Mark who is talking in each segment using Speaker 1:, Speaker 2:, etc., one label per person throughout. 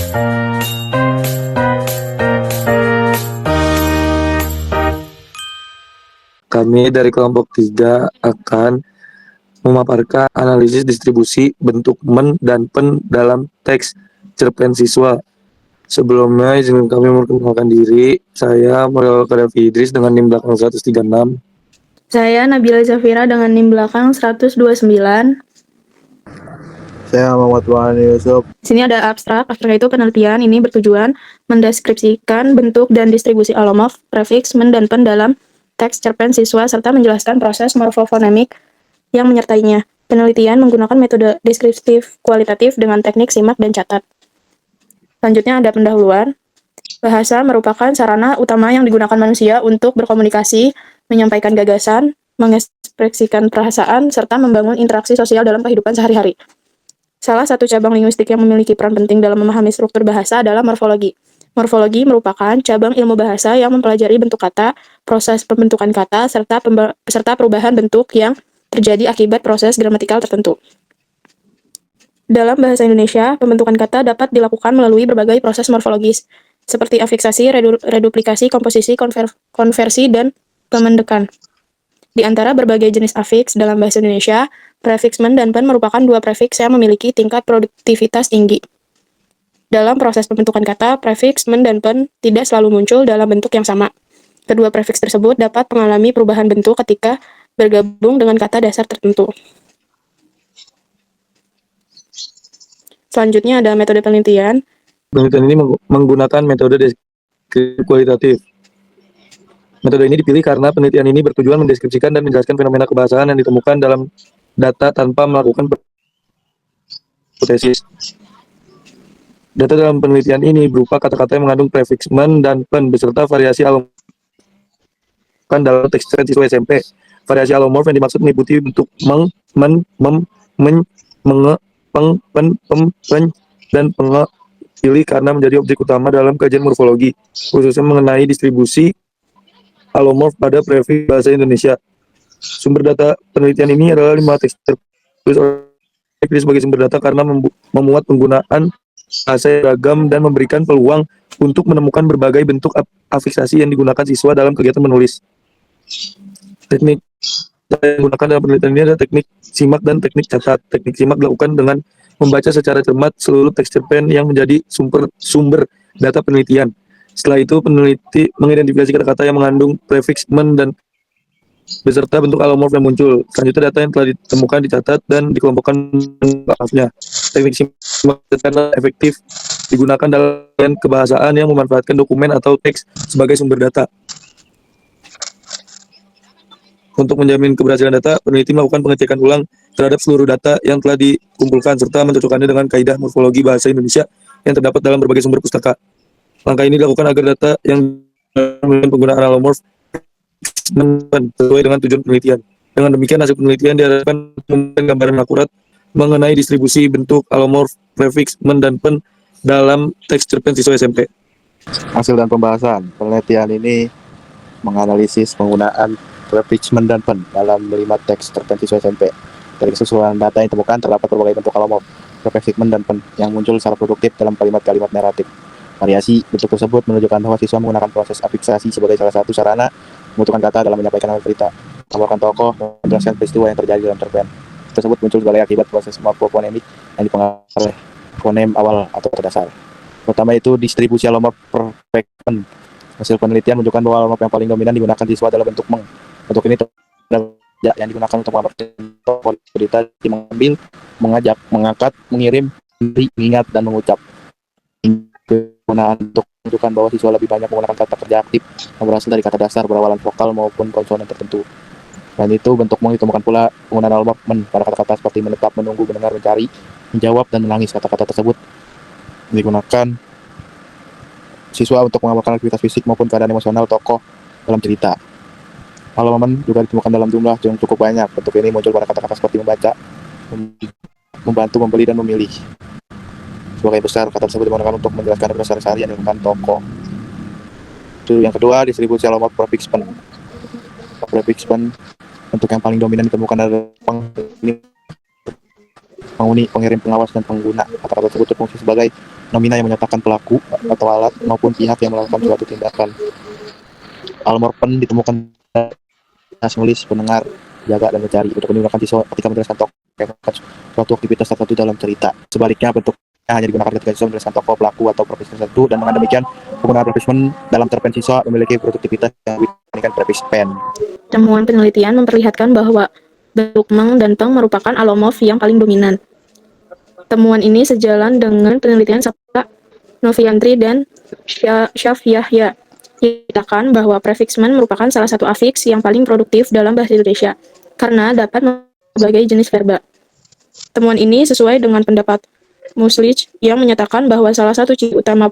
Speaker 1: Kami dari kelompok 3 akan memaparkan analisis distribusi bentuk men dan pen dalam teks cerpen siswa. Sebelumnya izin kami memperkenalkan diri. Saya Mario Kadafi Idris dengan NIM belakang 136.
Speaker 2: Saya Nabila Zafira dengan NIM belakang 129.
Speaker 3: Saya Muhammad Wahani Yusuf.
Speaker 2: Di sini ada abstrak. Abstrak itu penelitian ini bertujuan mendeskripsikan bentuk dan distribusi alomorf, prefiks, men, dan pen dalam teks cerpen siswa serta menjelaskan proses morfofonemik yang menyertainya. Penelitian menggunakan metode deskriptif kualitatif dengan teknik simak dan catat. Selanjutnya ada pendahuluan. Bahasa merupakan sarana utama yang digunakan manusia untuk berkomunikasi, menyampaikan gagasan, mengekspresikan perasaan, serta membangun interaksi sosial dalam kehidupan sehari-hari. Salah satu cabang linguistik yang memiliki peran penting dalam memahami struktur bahasa adalah morfologi. Morfologi merupakan cabang ilmu bahasa yang mempelajari bentuk kata, proses pembentukan kata, serta perubahan bentuk yang terjadi akibat proses gramatikal tertentu. Dalam bahasa Indonesia, pembentukan kata dapat dilakukan melalui berbagai proses morfologis, seperti afiksasi, reduplikasi, komposisi, konversi, dan pemendekan. Di antara berbagai jenis afiks dalam bahasa Indonesia, prefiks men dan pen merupakan dua prefiks yang memiliki tingkat produktivitas tinggi. Dalam proses pembentukan kata, prefiks men dan pen tidak selalu muncul dalam bentuk yang sama. Kedua prefiks tersebut dapat mengalami perubahan bentuk ketika bergabung dengan kata dasar tertentu. Selanjutnya ada metode penelitian.
Speaker 1: Penelitian ini menggunakan metode deskriptif kualitatif. Metode ini dipilih karena penelitian ini bertujuan mendeskripsikan dan menjelaskan fenomena kebahasaan yang ditemukan dalam data tanpa melakukan hipotesis. Data dalam penelitian ini berupa kata-kata yang mengandung prefiks men dan pen beserta variasi alomorf dalam teks cerpen siswa SMP. Variasi alomorf yang dimaksud meliputi bentuk meng, men, mem, men, menge, peng, pen, pem, pen, dan penge. Pilih karena menjadi objek utama dalam kajian morfologi, khususnya mengenai distribusi alomorf pada prefiks bahasa Indonesia. Sumber data penelitian ini adalah 5 teks tertulis sebagai sumber data karena memuat penggunaan bahasa yang beragam dan memberikan peluang untuk menemukan berbagai bentuk afiksasi yang digunakan siswa dalam kegiatan menulis. Teknik yang digunakan dalam penelitian ini adalah teknik simak dan teknik catat. Teknik simak dilakukan dengan membaca secara cermat seluruh teks cerpen yang menjadi sumber data penelitian. Setelah itu, peneliti mengidentifikasi kata-kata yang mengandung prefiks men dan beserta bentuk alomorf yang muncul. Selanjutnya, data yang telah ditemukan dicatat dan dikelompokkan alomorfnya. Teknik simak efektif digunakan dalam kebahasaan yang memanfaatkan dokumen atau teks sebagai sumber data. Untuk menjamin keberhasilan data, peneliti melakukan pengecekan ulang terhadap seluruh data yang telah dikumpulkan serta mencocokkannya dengan kaidah morfologi bahasa Indonesia yang terdapat dalam berbagai sumber pustaka. Langkah ini dilakukan agar data yang penggunaan alomorf sesuai dengan tujuan penelitian. Dengan demikian, hasil penelitian diharapkan memberikan gambaran akurat mengenai distribusi bentuk alomorf, prefiks, men, dan pen dalam teks cerpen siswa SMP.
Speaker 3: Hasil dan pembahasan penelitian ini menganalisis penggunaan prefiks men dan pen dalam 5 teks cerpen siswa SMP. Dari keseluruhan data yang ditemukan terdapat berbagai bentuk alomorf, prefiks men dan pen yang muncul secara produktif dalam kalimat-kalimat naratif. Variasi bentuk tersebut menunjukkan bahwa siswa menggunakan proses afiksasi sebagai salah satu sarana membentukkan kata dalam menyampaikan cerita, melaporkan tokoh, dan menjelaskan peristiwa yang terjadi dalam cerpen. Tersebut muncul sebagai akibat proses morfofonemik yang dipengaruhi oleh fonem awal atau terdasar. Pertama itu distribusi alomorf perfekten. Hasil penelitian menunjukkan bahwa alomorf yang paling dominan digunakan siswa adalah bentuk meng. Bentuk ini yang digunakan untuk melaporkan tokoh cerita, mengambil, mengajak, mengangkat, mengirim, mengingat, dan mengucap. Penggunaan untuk menunjukkan bahwa siswa lebih banyak menggunakan kata kerja aktif yang berasal dari kata dasar berawalan vokal maupun konsonan tertentu. Selain itu, bentuk meng ditemukan pula penggunaan alomorf men pada kata-kata seperti menetap, menunggu, mendengar, mencari, menjawab, dan menangis. Kata-kata tersebut digunakan siswa untuk melaporkan aktivitas fisik maupun keadaan emosional tokoh dalam cerita. Alomorf men juga ditemukan dalam jumlah yang cukup banyak. Bentuk ini muncul pada kata-kata seperti membaca, membantu, membeli, dan memilih. Sebagai besar, kata tersebut digunakan untuk menjelaskan aktivitas sehari-hari yang dilakukan tokoh. Yang kedua, distribusi alomorf prefiks pen. Prefiks pen bentuk yang paling dominan ditemukan adalah penghuni, pengirim, pengawas, dan pengguna. Kata-kata tersebut berfungsi sebagai nomina yang menyatakan pelaku atau alat maupun pihak yang melakukan suatu tindakan. Alomorphen ditemukan nulis, pendengar, jaga, dan mencari untuk menggunakan siswa ketika menjelaskan tokoh suatu aktivitas tertentu dalam cerita. Sebaliknya, bentuknya hanya digunakan ketika siswa menjelaskan tokoh, pelaku, atau profesi tertentu, dan dengan demikian penggunaan prefixment dalam cerpen siswa memiliki produktivitas yang lebih dibandingkan prefix pen.
Speaker 2: Temuan penelitian memperlihatkan bahwa bentuk meng dan peng merupakan alomorf yang paling dominan. Temuan ini sejalan dengan penelitian Sapra, Noviantri, dan Syafyahya menyatakan bahwa prefixment merupakan salah satu afiks yang paling produktif dalam bahasa Indonesia karena dapat berbagai jenis verba. Temuan ini sesuai dengan pendapat Muslich yang menyatakan bahwa salah satu ciri utama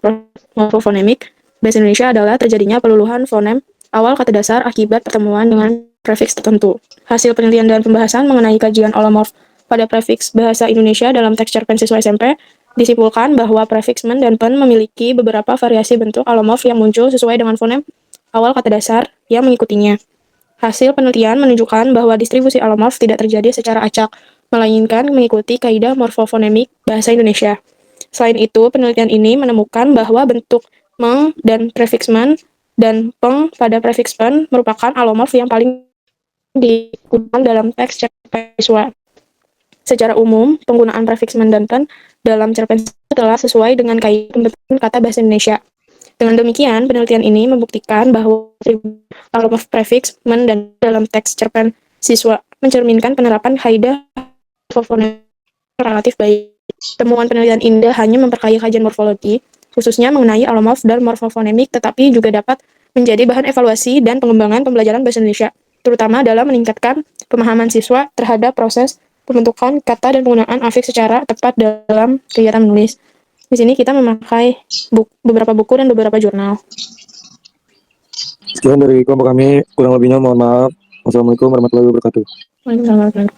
Speaker 2: morfofonemik bahasa Indonesia adalah terjadinya peluluhan fonem awal kata dasar akibat pertemuan dengan prefiks tertentu. Hasil penelitian dan pembahasan mengenai kajian alomorf pada prefiks bahasa Indonesia dalam teks cerpen siswa SMP disimpulkan bahwa prefixment dan pen memiliki beberapa variasi bentuk alomorf yang muncul sesuai dengan fonem awal kata dasar yang mengikutinya. Hasil penelitian menunjukkan bahwa distribusi alomorf tidak terjadi secara acak, melainkan mengikuti kaidah morfofonemik bahasa Indonesia. Selain itu, penelitian ini menemukan bahwa bentuk meng dan prefixment dan peng pada prefiks pen merupakan alomorf yang paling digunakan dalam teks cerpen siswa. Secara umum, penggunaan prefixment dan pen dalam cerpen telah sesuai dengan kaidah pembentukan kata bahasa Indonesia. Dengan demikian, penelitian ini membuktikan bahwa alomorf prefiks men dan dalam teks cerpen siswa mencerminkan penerapan kaidah morfofonemik relatif baik. Temuan penelitian ini hanya memperkaya kajian morfologi, khususnya mengenai alomorf dan morfofonemik, tetapi juga dapat menjadi bahan evaluasi dan pengembangan pembelajaran bahasa Indonesia, terutama dalam meningkatkan pemahaman siswa terhadap proses pembentukan kata dan penggunaan afiks secara tepat dalam kegiatan menulis. Di sini kita memakai beberapa buku dan beberapa jurnal.
Speaker 1: Sekian dari kelompok kami, kurang lebihnya mohon maaf. Wassalamualaikum warahmatullahi wabarakatuh.
Speaker 2: Waalaikumsalam.